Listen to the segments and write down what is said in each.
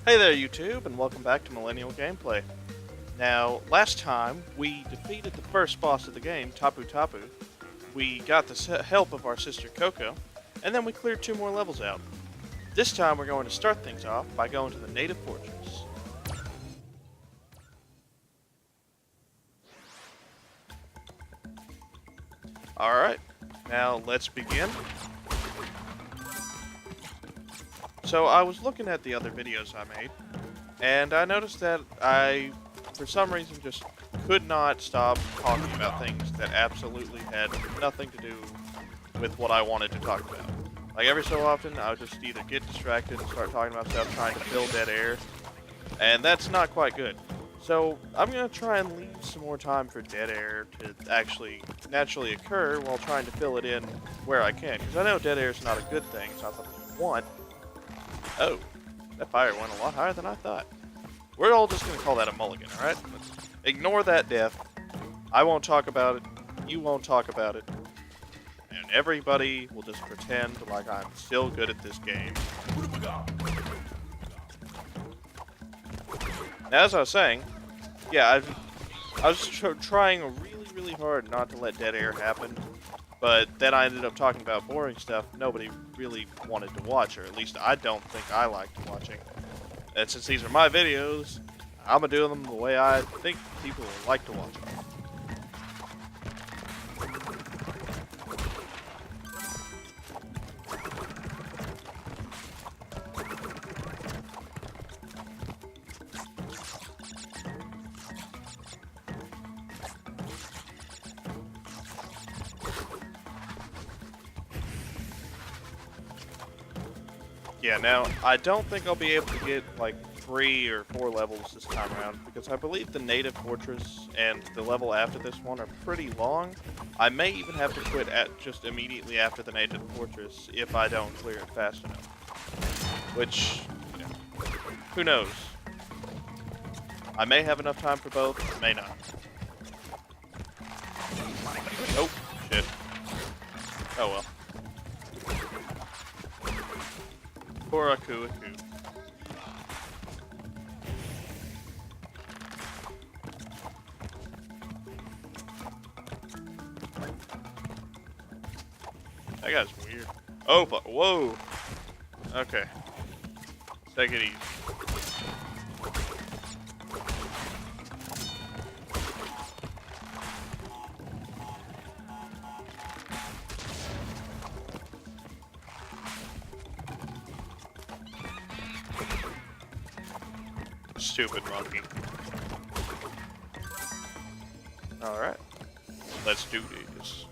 Hey there YouTube, and welcome back to Millennial Gameplay. Now, last time, we defeated the first boss of the game, Tapu Tapu. We got the help of our sister Coco, and then we cleared 2 more levels out. This time we're going to start things off by going to the native fortress. Alright, now let's begin. So I was looking at the other videos I made, and I noticed that I, for some reason, just could not stop talking about things that absolutely had nothing to do with what I wanted to talk about. Like every so often, I would just either get distracted and start talking about stuff trying to fill dead air, and that's not quite good. So I'm going to try and leave some more time for dead air to actually naturally occur while trying to fill it in where I can, because I know dead air is not a good thing, it's not something you want. Oh, that fire went a lot higher than I thought. We're all just going to call that a mulligan, alright? Let's ignore that death. I won't talk about it. You won't talk about it. And everybody will just pretend like I'm still good at this game. Now, as I was saying, yeah, I was trying really hard not to let dead air happen. But then I ended up talking about boring stuff nobody really wanted to watch, or at least I don't think I liked watching. And since these are my videos, I'm gonna do them the way I think people like to watch them. Yeah, now, I don't think I'll be able to get, like, 3 or 4 levels this time around, because I believe the native fortress and the level after this one are pretty long. I may even have to quit at just immediately after the native fortress if I don't clear it fast enough. Which, you know, who knows? I may have enough time for both, may not. Oh, shit. Oh well. Poor Aku. That guy's weird. Oh, but whoa. Okay. Take it easy. Stupid monkey. Alright. Let's do this.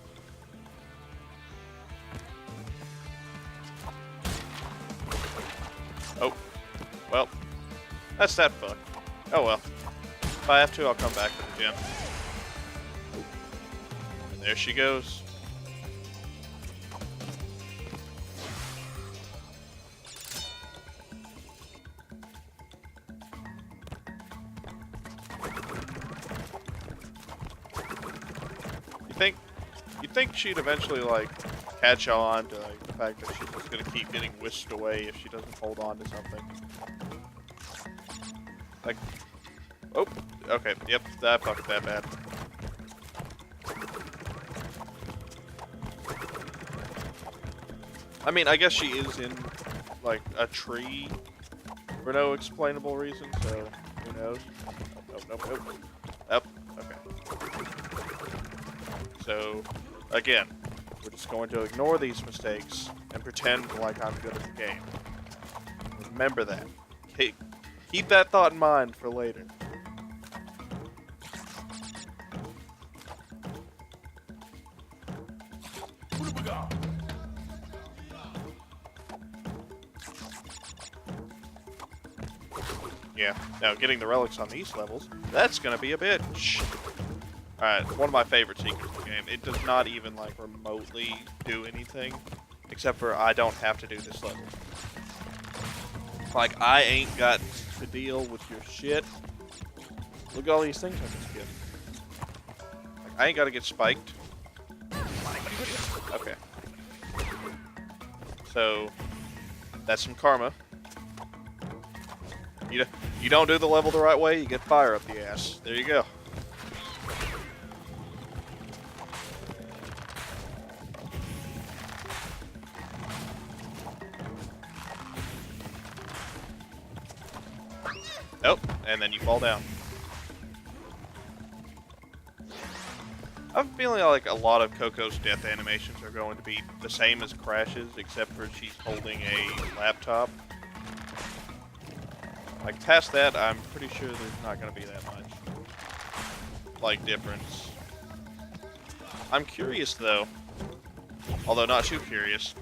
Oh. Well. That's that fuck. Oh well. If I have to, I'll come back to the gym. And there she goes. You'd think she'd eventually, like, catch on to, like, the fact that she's just gonna keep getting whisked away if she doesn't hold on to something. Like, oh, okay, yep, that fucked that bad. I mean, I guess she is in, like, a tree for no explainable reason, so who knows? Nope. Up, okay. So, again, we're just going to ignore these mistakes and pretend like I'm good at the game. Remember that. Keep that thought in mind for later. Yeah, now getting the relics on these levels, that's gonna be a bitch. Alright, one of my favorite secrets in the game. It does not even, like, remotely do anything, except for I don't have to do this level. Like, I ain't got to deal with your shit. Look at all these things I just get. Like, I ain't gotta get spiked. Okay. So, that's some karma. You don't do the level the right way, you get fire up the ass. There you go. Nope, and then you fall down. I'm feeling like a lot of Coco's death animations are going to be the same as Crash's, except for she's holding a laptop. Like, past that, I'm pretty sure there's not going to be that much, like, difference. I'm curious, though, although not too curious,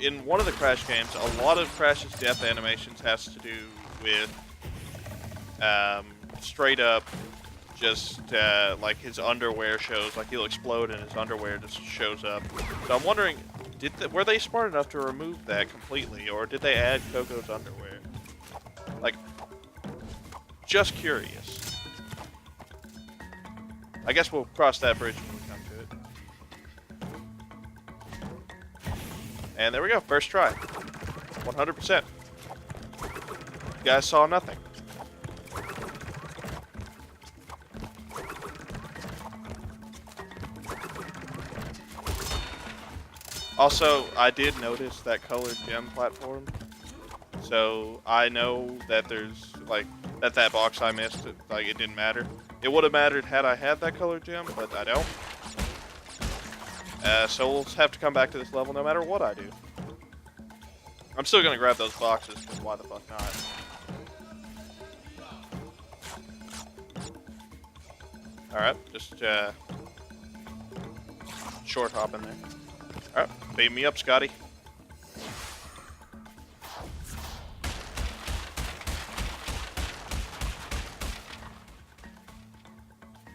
in one of the Crash games, a lot of Crash's death animations has to do with, straight up, just, like, his underwear shows, like, he'll explode and his underwear just shows up. So I'm wondering, were they smart enough to remove that completely, or did they add Coco's underwear? Like, just curious. I guess we'll cross that bridge when we come to it. And there we go, first try. 100%. You guys saw nothing. Also, I did notice that colored gem platform, so I know that there's, like, that box I missed, like, it didn't matter. It would have mattered had I had that colored gem, but I don't. So we'll have to come back to this level no matter what I do. I'm still gonna grab those boxes, because why the fuck not? Alright, just, short hop in there. Alright, beam me up, Scotty.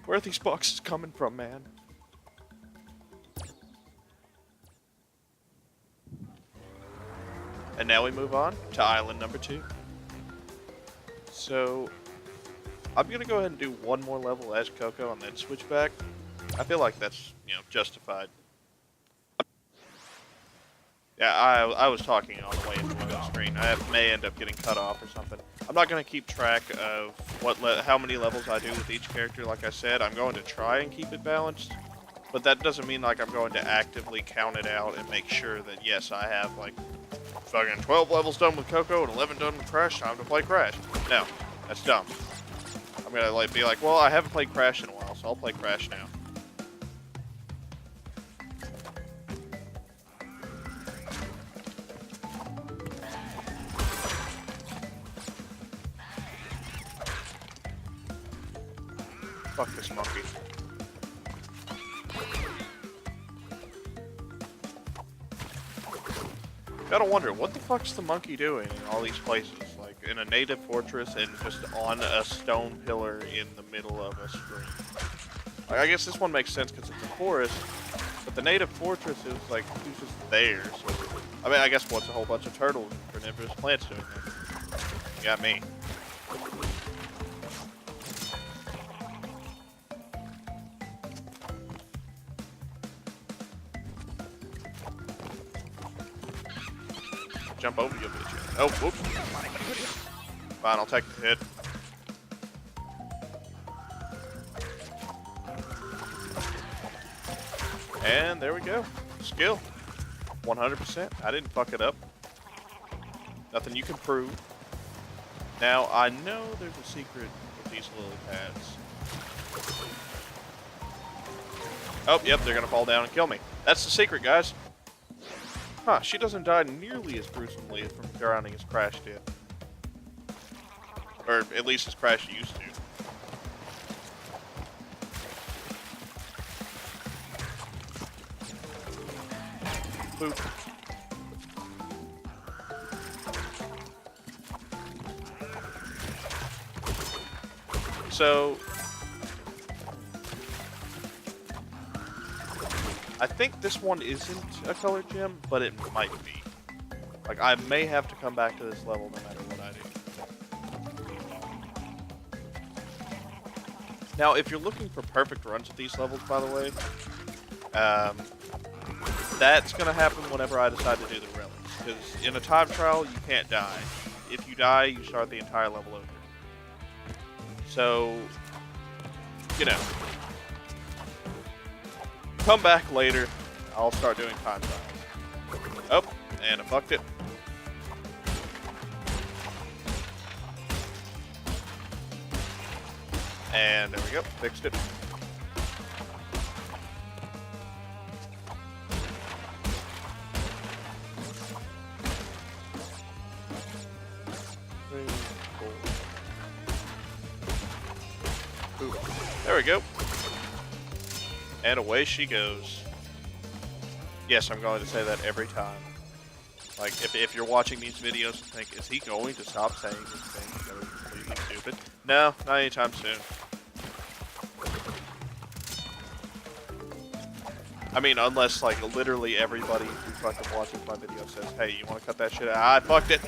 Where are these boxes coming from, man? And now we move on to island number 2. So, I'm gonna go ahead and do one more level as Coco and then switch back. I feel like that's, you know, justified. Yeah, I was talking on the way into the screen. I may end up getting cut off or something. I'm not going to keep track of how many levels I do with each character. Like I said, I'm going to try and keep it balanced. But that doesn't mean like I'm going to actively count it out and make sure that, yes, I have like fucking 12 levels done with Coco and 11 done with Crash. Time to play Crash. No, that's dumb. I'm going to like be like, well, I haven't played Crash in a while, so I'll play Crash now. Fuck this monkey. Gotta wonder, what the fuck's the monkey doing in all these places? Like, in a native fortress and just on a stone pillar in the middle of a stream. Like, I guess this one makes sense because it's a forest, but the native fortress is, like, who's just there, so... I mean, I guess what's a whole bunch of turtles and carnivorous plants doing there? You got me. Jump over you, bitch. Oh, whoop. Fine, I'll take the hit. And there we go. Skill. 100%. I didn't fuck it up. Nothing you can prove. Now, I know there's a secret with these lily pads. Oh, yep, they're gonna fall down and kill me. That's the secret, guys. Huh, she doesn't die nearly as gruesomely from drowning as Crash did. Or at least as Crash used to. Boop. So... I think this one isn't a colored gem, but it might be. Like, I may have to come back to this level no matter what I do. Now, if you're looking for perfect runs at these levels, by the way, that's going to happen whenever I decide to do the relics. Because in a time trial, you can't die. if you die, you start the entire level over. So, you know, come back later. I'll start doing time trials. Oh, and I fucked it. And there we go, fixed it. Ooh, there we go. And away she goes. Yes, I'm going to say that every time. Like, if you're watching these videos and think, is he going to stop saying these things that are completely stupid? No, not anytime soon. I mean, unless, like, literally everybody who fucking watches my video says, hey, you want to cut that shit out? I fucked it.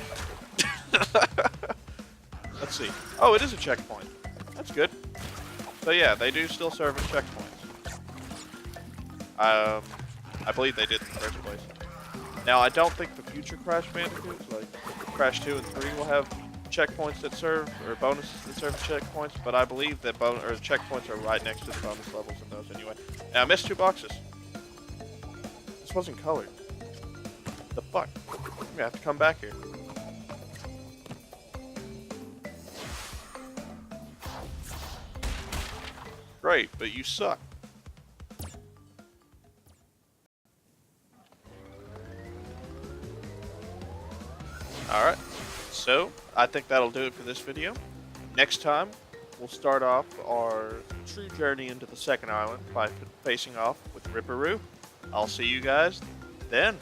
Let's see. Oh, it is a checkpoint. That's good. So yeah, they do still serve as checkpoints. I believe they did in the first place. Now, I don't think the future Crash Bandicoots, like Crash 2 and 3, will have checkpoints that serve, or bonuses that serve as checkpoints, but I believe that checkpoints are right next to the bonus levels in those anyway. Now, I missed 2 boxes. This wasn't colored. The fuck? I'm gonna have to come back here. Great, but you suck. Alright, so I think that'll do it for this video. Next time, we'll start off our true journey into the second island by facing off with Ripperoo. I'll see you guys then.